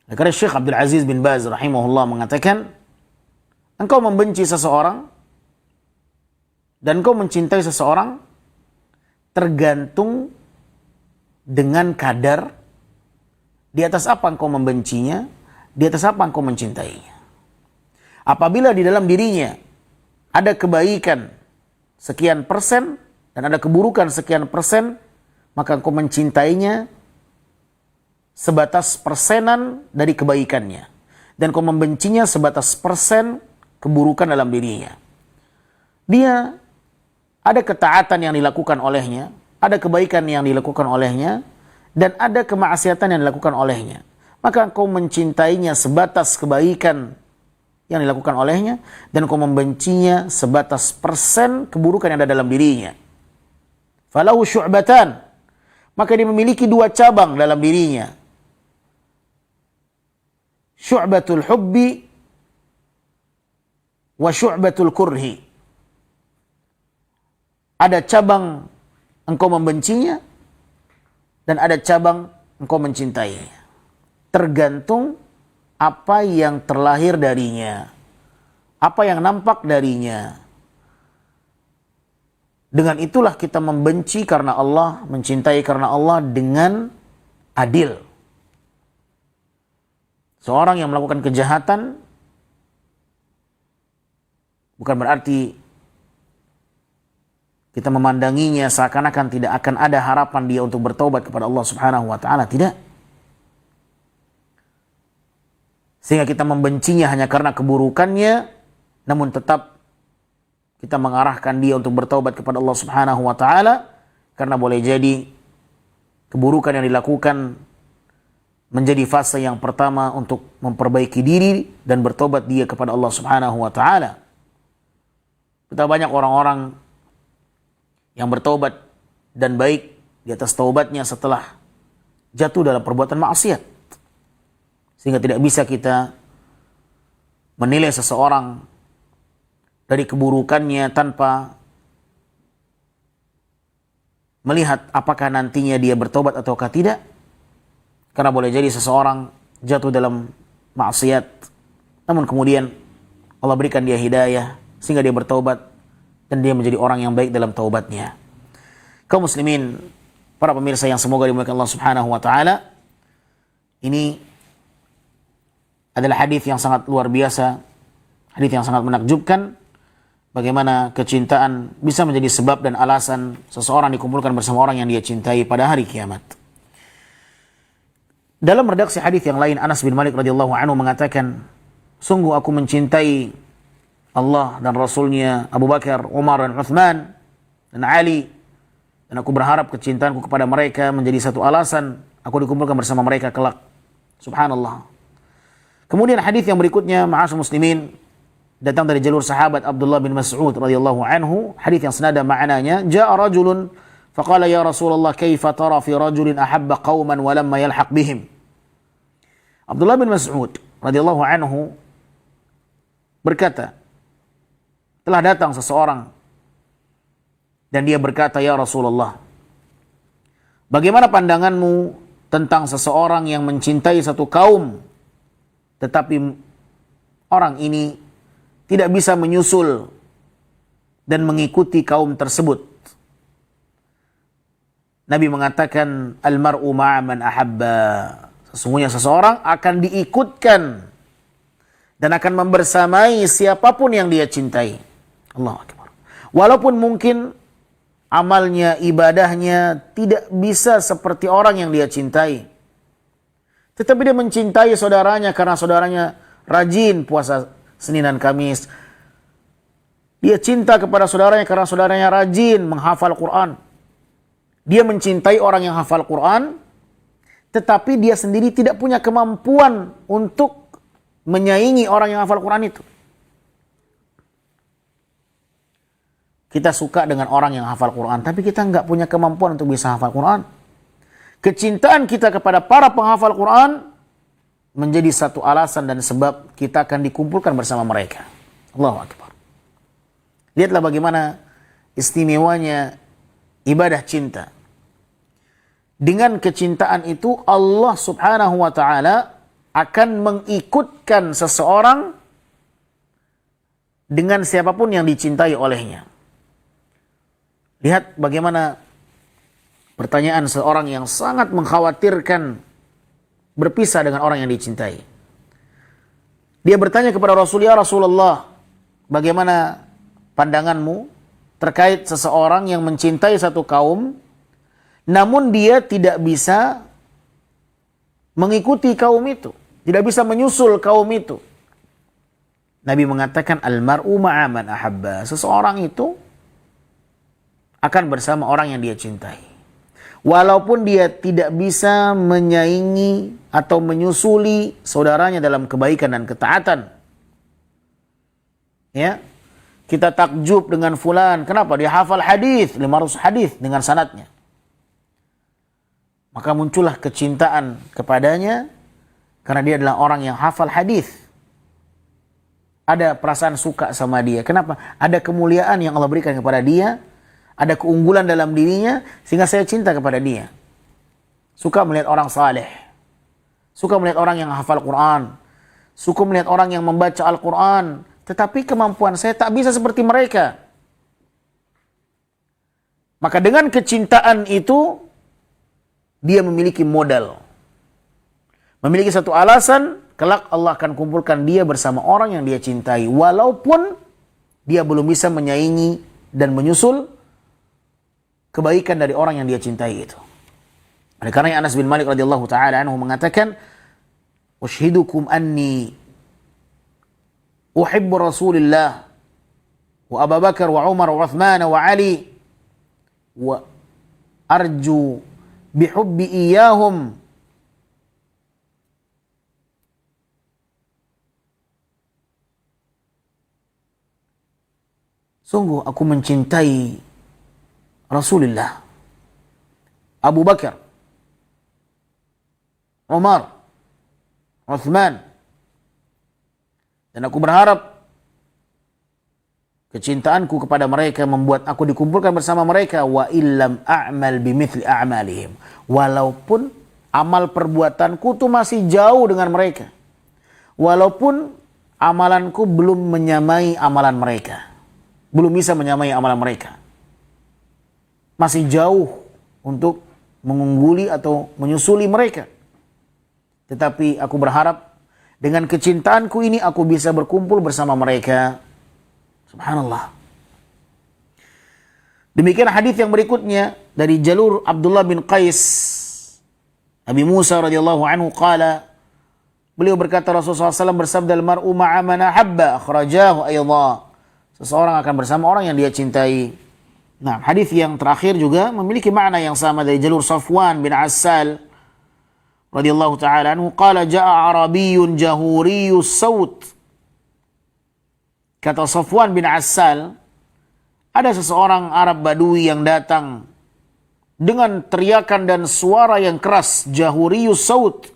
S1: Karena Syekh Abdul Aziz bin Baz rahimahullah mengatakan, engkau membenci seseorang dan engkau mencintai seseorang tergantung dengan kadar di atas apa engkau membencinya, di atas apa engkau mencintainya. Apabila di dalam dirinya ada kebaikan sekian persen dan ada keburukan sekian persen, maka engkau mencintainya sebatas persenan dari kebaikannya. Dan engkau membencinya sebatas persen keburukan dalam dirinya. Dia ada ketaatan yang dilakukan olehnya, ada kebaikan yang dilakukan olehnya, dan ada kemaksiatan yang dilakukan olehnya. Maka engkau mencintainya sebatas kebaikan yang dilakukan olehnya, dan engkau membencinya sebatas persen keburukan yang ada dalam dirinya. Falahu syu'batan, maka dia memiliki dua cabang dalam dirinya. Syu'batul hubbi wa syu'batul kurhi. Ada cabang engkau membencinya dan ada cabang engkau mencintainya. Tergantung apa yang terlahir darinya, apa yang nampak darinya. Dengan itulah kita membenci karena Allah, mencintai karena Allah dengan adil. Seorang yang melakukan kejahatan bukan berarti kita memandanginya seakan-akan tidak akan ada harapan dia untuk bertobat kepada Allah Subhanahu wa taala, tidak. Sehingga kita membencinya hanya karena keburukannya, namun tetap kita mengarahkan dia untuk bertaubat kepada Allah Subhanahu wa taala, karena boleh jadi keburukan yang dilakukan menjadi fase yang pertama untuk memperbaiki diri dan bertobat dia kepada Allah Subhanahu wa taala. Kita banyak orang-orang yang bertobat dan baik di atas taubatnya setelah jatuh dalam perbuatan maksiat. Sehingga tidak bisa kita menilai seseorang dari keburukannya tanpa melihat apakah nantinya dia bertobat ataukah tidak. Karena boleh jadi seseorang jatuh dalam maksiat, namun kemudian Allah berikan dia hidayah sehingga dia bertobat dan dia menjadi orang yang baik dalam taubatnya. Kaum muslimin, para pemirsa yang semoga dimuliakan Allah Subhanahu wa taala, ini adalah hadis yang sangat luar biasa, hadis yang sangat menakjubkan, bagaimana kecintaan bisa menjadi sebab dan alasan seseorang dikumpulkan bersama orang yang dia cintai pada hari kiamat. Dalam redaksi hadis yang lain, Anas bin Malik radhiyallahu anhu mengatakan, sungguh aku mencintai Allah dan Rasulnya, Abu Bakar, Umar dan Uthman dan Ali, dan aku berharap kecintaanku kepada mereka menjadi satu alasan aku dikumpulkan bersama mereka kelak. Subhanallah. Kemudian hadis yang berikutnya, ma'asyiral muslimin, datang dari jalur sahabat Abdullah bin Mas'ud radhiyallahu anhu, hadis yang senada maknanya, ja'a rajulun faqala ya Rasulullah kaifa tara fi rajulin ahabba qauman wa lamma yalhaq bihim. Abdullah bin Mas'ud radhiyallahu anhu berkata, telah datang seseorang dan dia berkata, ya Rasulullah, bagaimana pandanganmu tentang seseorang yang mencintai satu kaum tetapi orang ini tidak bisa menyusul dan mengikuti kaum tersebut? Nabi mengatakan, almar'u ma'a man ahabba. Sesungguhnya seseorang akan diikutkan dan akan membersamai siapapun yang dia cintai. Allahu Akbar. Walaupun mungkin amalnya, ibadahnya tidak bisa seperti orang yang dia cintai, tetapi dia mencintai saudaranya karena saudaranya rajin puasa Senin dan Kamis. Dia cinta kepada saudaranya karena saudaranya rajin menghafal Quran. Dia mencintai orang yang hafal Quran, tetapi dia sendiri tidak punya kemampuan untuk menyaingi orang yang hafal Quran itu. Kita suka dengan orang yang hafal Quran, tapi kita nggak punya kemampuan untuk bisa hafal Quran. Kecintaan kita kepada para penghafal Quran menjadi satu alasan dan sebab kita akan dikumpulkan bersama mereka. Allahu Akbar. Lihatlah bagaimana istimewanya ibadah cinta. Dengan kecintaan itu Allah Subhanahu wa taala akan mengikutkan seseorang dengan siapapun yang dicintai olehnya. Lihat bagaimana pertanyaan seorang yang sangat mengkhawatirkan berpisah dengan orang yang dicintai. Dia bertanya kepada Rasul, ya Rasulullah, bagaimana pandanganmu terkait seseorang yang mencintai satu kaum, namun dia tidak bisa mengikuti kaum itu, tidak bisa menyusul kaum itu. Nabi mengatakan, almar'u ma'a man ahabba. Seseorang itu akan bersama orang yang dia cintai. Walaupun dia tidak bisa menyaingi atau menyusuli saudaranya dalam kebaikan dan ketaatan. Ya, kita takjub dengan fulan. Kenapa? Dia hafal hadis, 500 hadis dengan sanadnya. Maka muncullah kecintaan kepadanya karena dia adalah orang yang hafal hadis. Ada perasaan suka sama dia. Kenapa? Ada kemuliaan yang Allah berikan kepada dia. Ada keunggulan dalam dirinya sehingga saya cinta kepada dia. Suka melihat orang saleh. Suka melihat orang yang hafal Quran. Suka melihat orang yang membaca Al-Quran. Tetapi kemampuan saya tak bisa seperti mereka. Maka dengan kecintaan itu, dia memiliki modal. Memiliki satu alasan, kelak Allah akan kumpulkan dia bersama orang yang dia cintai. Walaupun dia belum bisa menyaingi dan menyusul kebaikan dari orang yang dia cintai itu. Oleh karena Anas bin Malik radhiyallahu taala anhu mengatakan, "Ushidukum anni uhibbu Rasulillah wa Abu Bakar wa Umar wa Uthman wa Ali wa arju bihubbi iyahum." Sungguh aku mencintai Rasulullah, Abu Bakar, Umar, Uthman, dan aku berharap kecintaanku kepada mereka membuat aku dikumpulkan bersama mereka. Wa illam a'mal bimithli a'malihim. Walaupun amal perbuatanku tuh masih jauh dengan mereka. Walaupun amalanku belum menyamai amalan mereka. Belum bisa menyamai amalan mereka. Masih jauh untuk mengungguli atau menyusuli mereka. Tetapi aku berharap dengan kecintaanku ini aku bisa berkumpul bersama mereka. Subhanallah. Demikian hadis yang berikutnya dari jalur Abdullah bin Qais Abi Musa radhiyallahu anhu qala, beliau berkata Rasulullah SAW bersabda, al-mar'u ma'a man ahabba akhrajahu aydha. Seseorang akan bersama orang yang dia cintai. Nah, hadis yang terakhir juga memiliki makna yang sama dari jalur Safwan bin Assal radhiyallahu taala anhu qala jaa arabiyyun jahuriyus saut. Kata Safwan bin Assal, ada seseorang Arab Badui yang datang dengan teriakan dan suara yang keras, jahuriyus saut.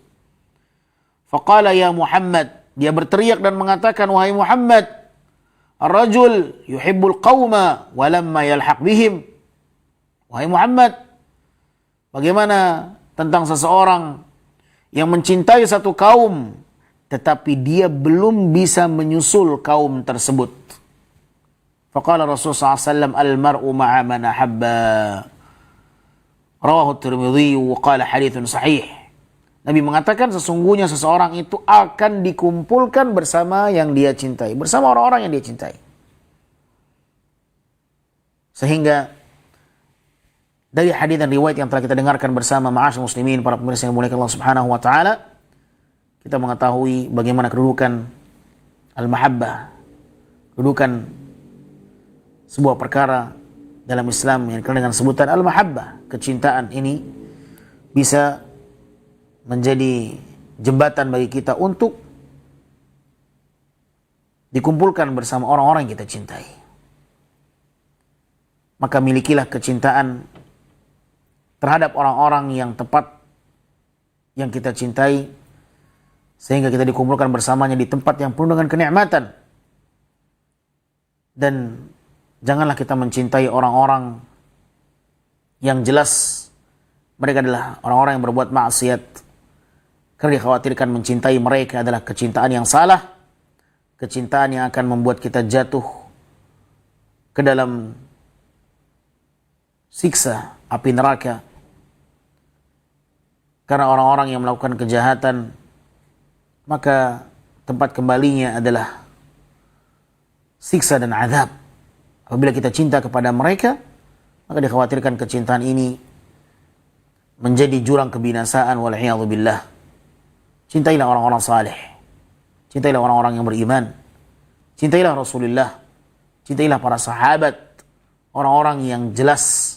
S1: Faqala ya Muhammad, dia berteriak dan mengatakan, wahai Muhammad, ar-rajul yuhibbul qawma walamma yalhaq bihim. Wahai Muhammad, bagaimana tentang seseorang yang mencintai satu kaum tetapi dia belum bisa menyusul kaum tersebut. Faqala Rasulullah SAW, al-mar'u ma'a man ahabba. Rawahu Tirmidzi wa qala haditsun sahih. Nabi mengatakan sesungguhnya seseorang itu akan dikumpulkan bersama yang dia cintai, bersama orang-orang yang dia cintai. Sehingga dari hadis dan riwayat yang telah kita dengarkan bersama ma'asyar muslimin, para pemirsa yang dimuliakan Allah Subhanahu wa taala, kita mengetahui bagaimana kedudukan al-mahabbah, kedudukan sebuah perkara dalam Islam yang dikenal dengan sebutan al-mahabbah. Kecintaan ini bisa menjadi jembatan bagi kita untuk dikumpulkan bersama orang-orang yang kita cintai. Maka milikilah kecintaan terhadap orang-orang yang tepat yang kita cintai, sehingga kita dikumpulkan bersamanya di tempat yang penuh dengan kenikmatan. Dan janganlah kita mencintai orang-orang yang jelas mereka adalah orang-orang yang berbuat maksiat, karena dikhawatirkan mencintai mereka adalah kecintaan yang salah, kecintaan yang akan membuat kita jatuh ke dalam siksa api neraka. Karena orang-orang yang melakukan kejahatan, maka tempat kembalinya adalah siksa dan azab. Apabila kita cinta kepada mereka, maka dikhawatirkan kecintaan ini menjadi jurang kebinasaan, wal'iyadzubillah. Cintailah orang-orang saleh, cintailah orang-orang yang beriman, cintailah Rasulullah, cintailah para sahabat, orang-orang yang jelas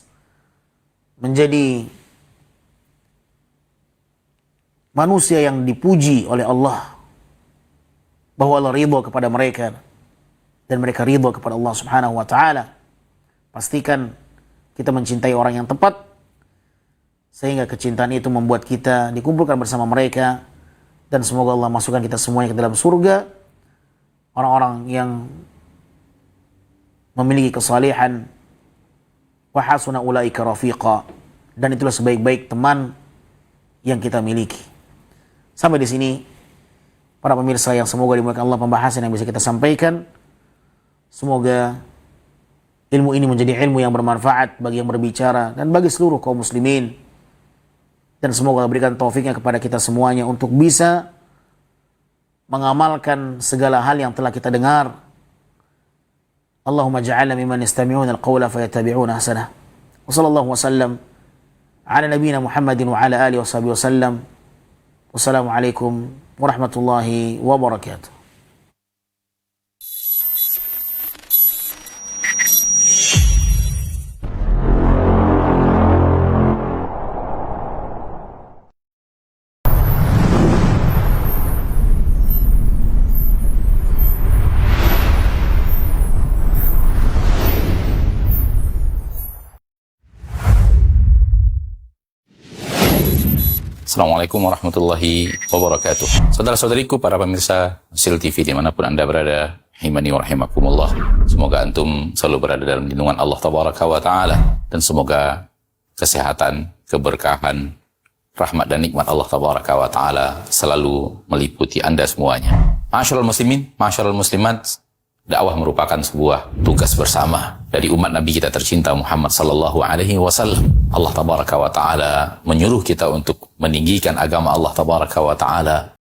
S1: menjadi manusia yang dipuji oleh Allah, bahwa Allah ridha kepada mereka dan mereka ridha kepada Allah Subhanahu wa taala. Pastikan kita mencintai orang yang tepat, sehingga kecintaan itu membuat kita dikumpulkan bersama mereka. Dan semoga Allah masukkan kita semuanya ke dalam surga, orang-orang yang memiliki kesalehan, wa hasuna ulaika rafiqa, dan itulah sebaik-baik teman yang kita miliki. Sampai di sini para pemirsa yang semoga dimuliakan Allah, pembahasan yang bisa kita sampaikan. Semoga ilmu ini menjadi ilmu yang bermanfaat bagi yang berbicara dan bagi seluruh kaum muslimin. Dan semoga Allah berikan taufiknya kepada kita semuanya untuk bisa mengamalkan segala hal yang telah kita dengar. Allahumma ja'alna mimman yastami'una al-qawla fayattabi'una ahsanah. Wa sallallahu wa sallam ala nabiyyina Muhammadin wa ala alihi wa sahbihi wa sallam. Wassalamualaikum warahmatullahi wabarakatuh.
S2: Assalamualaikum warahmatullahi wabarakatuh. Saudara-saudariku, para pemirsa Sil TV dimanapun Anda berada, rahimani wa rahimakumullah. Semoga antum selalu berada dalam lindungan Allah tabaraka wa taala, dan semoga kesehatan, keberkahan, rahmat dan nikmat Allah tabaraka wa taala selalu meliputi Anda semuanya. Ma'asyiral muslimin, ma'asyiral muslimat, dakwah merupakan sebuah tugas bersama dari umat Nabi kita tercinta Muhammad sallallahu alaihi wasallam. Allah tabaraka wa taala menyuruh kita untuk meninggikan agama Allah tabaraka wa taala